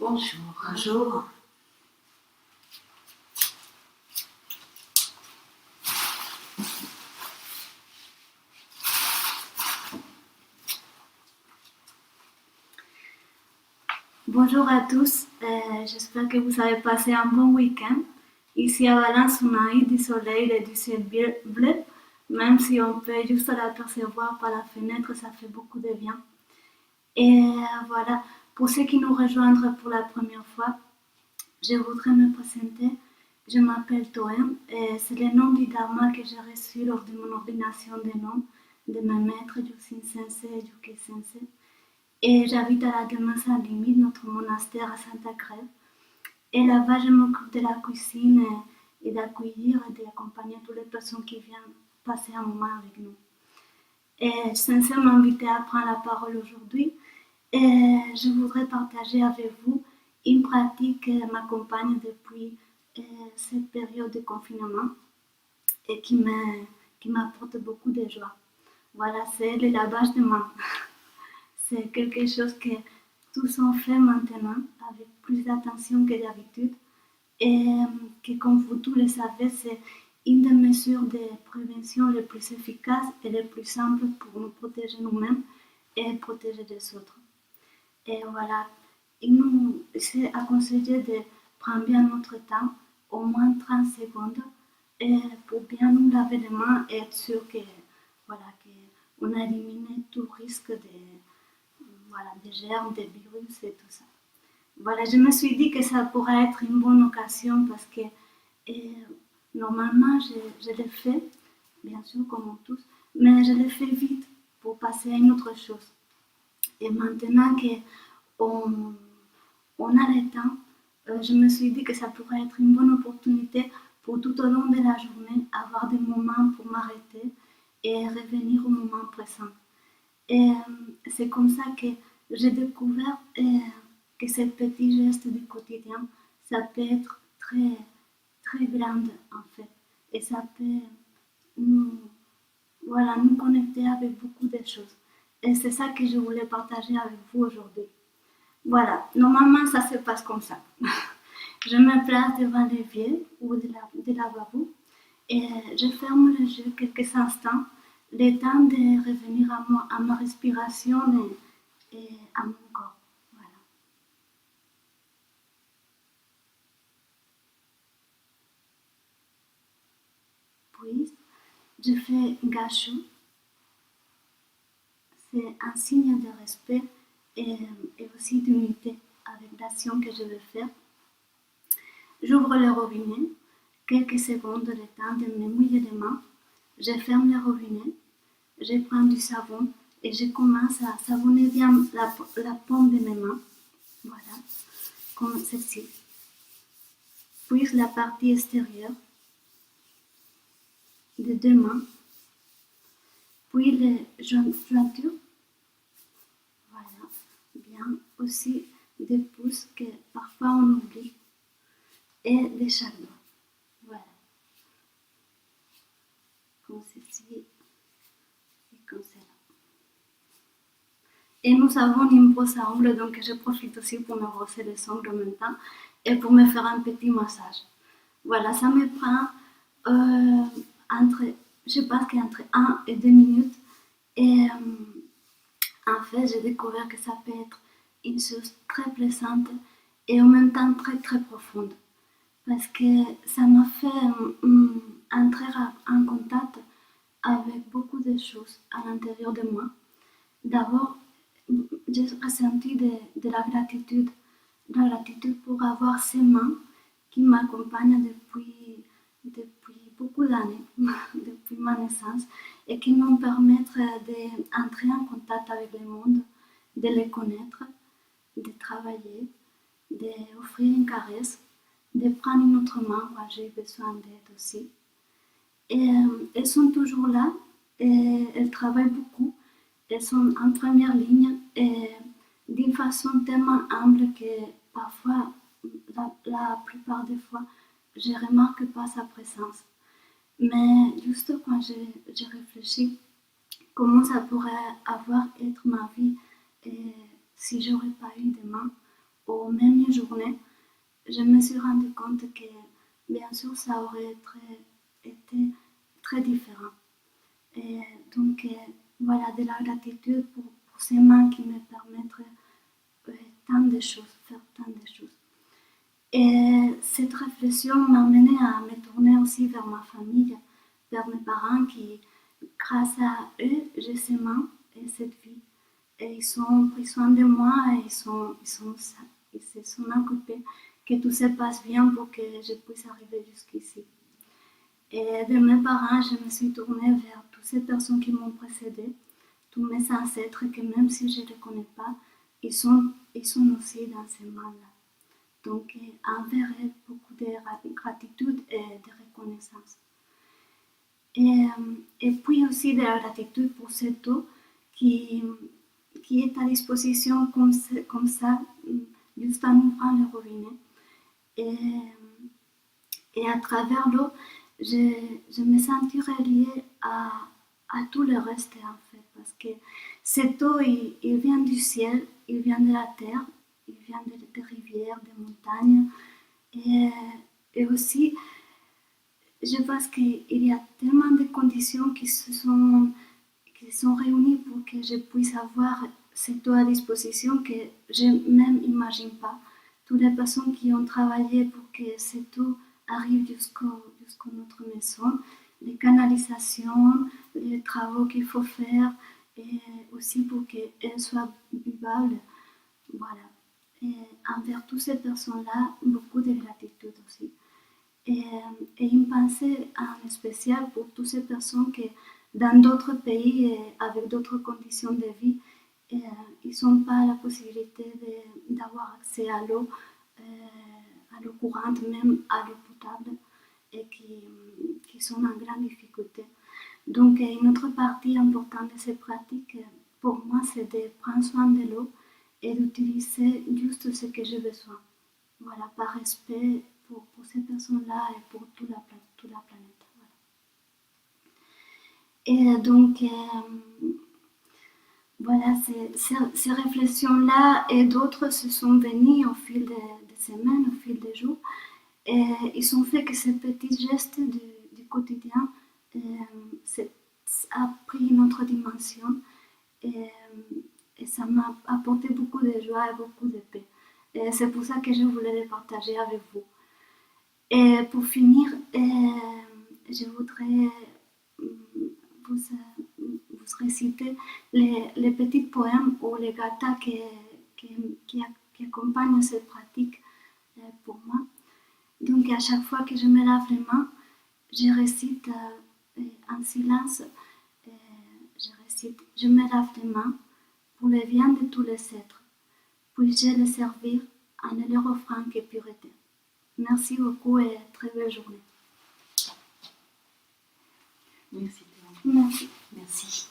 Bonjour. Bonjour. Bonjour à tous, j'espère que vous avez passé un bon week-end. Ici à Valence, on a eu du soleil et du ciel bleu, même si on peut juste l'apercevoir par la fenêtre, ça fait beaucoup de bien. Et voilà, pour ceux qui nous rejoignent pour la première fois, je voudrais me présenter. Je m'appelle Toen et c'est le nom du dharma que j'ai reçu lors de mon ordination de nom de mes maîtres Juksin Sensei et Juki Sensei. Et j'habite à la demeure sans limite, notre monastère à Santa Crève. Et là-bas, je m'occupe de la cuisine et d'accueillir et d'accompagner toutes les personnes qui viennent passer un moment avec nous. Et Sensei m'a invité à prendre la parole aujourd'hui et je voudrais partager avec vous une pratique qui m'accompagne depuis cette période de confinement et qui m'apporte beaucoup de joie. Voilà, c'est le lavage de mains. C'est quelque chose que tous ont fait maintenant avec plus d'attention que d'habitude et que, comme vous tous le savez, c'est une des mesures de prévention les plus efficaces et les plus simples pour nous protéger nous-mêmes et protéger les autres. Et voilà, il nous est conseillé de prendre bien notre temps, au moins 30 secondes, et pour bien nous laver les mains et être sûr que, voilà, qu'on a éliminé tout risque de germes, de virus et tout ça. Voilà, je me suis dit que ça pourrait être une bonne occasion parce que normalement je le fais, bien sûr comme tous, mais je le fais vite pour passer à une autre chose. Et maintenant qu'on a le temps, je me suis dit que ça pourrait être une bonne opportunité pour tout au long de la journée avoir des moments pour m'arrêter et revenir au moment présent. Et c'est comme ça que j'ai découvert que ces petits gestes du quotidien, ça peut être très, très grand en fait. Et ça peut nous, voilà, nous connecter avec beaucoup de choses. Et c'est ça que je voulais partager avec vous aujourd'hui. Voilà, normalement ça se passe comme ça. Je me place devant l'évier ou de lavabo et je ferme les yeux quelques instants, le temps de revenir à ma respiration et à mon corps. Voilà. Puis, je fais gachou. C'est un signe de respect et aussi d'unité avec l'action que je vais faire. J'ouvre le robinet, quelques secondes le temps de me mouiller les mains. Je ferme le robinet, je prends du savon et je commence à savonner bien la paume de mes mains. Voilà, comme ceci. Puis la partie extérieure des deux mains. Puis les jointures. Voilà, bien. Aussi des pouces que parfois on oublie. Et les chaque doigt. Voilà. Comme ceci et comme cela. Et nous avons une brosse à ongles, donc je profite aussi pour me brosser les ongles en même temps et pour me faire un petit massage. Voilà, ça me prend je pense qu'entre 1 et 2 minutes. Et en fait, j'ai découvert que ça peut être une chose très plaisante et en même temps très très profonde. Parce que ça m'a fait entrer en contact avec beaucoup de choses à l'intérieur de moi. D'abord, j'ai ressenti de la gratitude pour avoir ces mains qui m'accompagnent depuis beaucoup d'années, depuis ma naissance, et qui me permettent d'entrer en contact avec le monde, de les connaître, de travailler, d'offrir une caresse, de prendre une autre main quand j'ai besoin d'aide aussi. Et elles sont toujours là, et elles travaillent beaucoup, elles sont en première ligne et d'une façon tellement humble que parfois, la plupart des fois, je ne remarque pas sa présence. Mais juste quand j'ai réfléchi comment ça pourrait être ma vie si j'aurais pas eu de mains, aux mêmes journées, je me suis rendu compte que, bien sûr, ça aurait été très différent. Et donc, voilà, de la gratitude pour ces mains qui me permettent tant de choses, faire tant de choses. Et cette réflexion m'a amené à me tourner aussi vers ma famille, vers mes parents qui, grâce à eux, j'ai ces mains et cette vie. Et ils ont pris soin de moi et ils se sont occupés que tout se passe bien pour que je puisse arriver jusqu'ici. Et de mes parents, je me suis tournée vers toutes ces personnes qui m'ont précédée, tous mes ancêtres que même si je ne les connais pas, ils sont aussi dans ces mains-là. Donc, envers eux, beaucoup de gratitude et de reconnaissance. Et puis aussi de la gratitude pour cette eau qui est à disposition comme ça, juste en ouvrant le robinet. Et à travers l'eau, je me sentis reliée à tout le reste en fait, parce que cette eau, il vient du ciel, il vient de la terre, il vient des rivières, des montagnes, et aussi, je pense qu'il y a tellement de conditions qui sont réunies pour que je puisse avoir cette eau à disposition que je même imagine pas. Toutes les personnes qui ont travaillé pour que cette eau arrive jusqu'à notre maison, les canalisations, les travaux qu'il faut faire, et aussi pour qu'elle soit buvable. Voilà. Et envers toutes ces personnes-là, beaucoup de gratitude aussi. Et une pensée en spécial pour toutes ces personnes qui, dans d'autres pays et avec d'autres conditions de vie, ils n'ont pas la possibilité d'avoir accès à l'eau courante, même à l'eau potable, et qui sont en grande difficulté. Donc, une autre partie importante de ces pratiques, pour moi, c'est de prendre soin de l'eau et d'utiliser juste ce que j'ai besoin. Voilà, par respect pour ces personnes-là et pour toute la planète. Voilà. Et donc, voilà, ces réflexions-là et d'autres se sont venues au fil des semaines, au fil des jours. Et ils ont fait que ces petits gestes du quotidien a pris une autre dimension. Et ça m'a apporté beaucoup de joie et beaucoup de paix. Et c'est pour ça que je voulais les partager avec vous. Et pour finir, je voudrais vous réciter les petits poèmes ou les gathas qui accompagnent cette pratique pour moi. Donc à chaque fois que je me lave les mains, je récite en silence, je me lave les mains pour le bien de tous les êtres. Puis-je les servir en ne leur offrant que pureté. Merci beaucoup et très belle journée. Merci. Merci. Merci.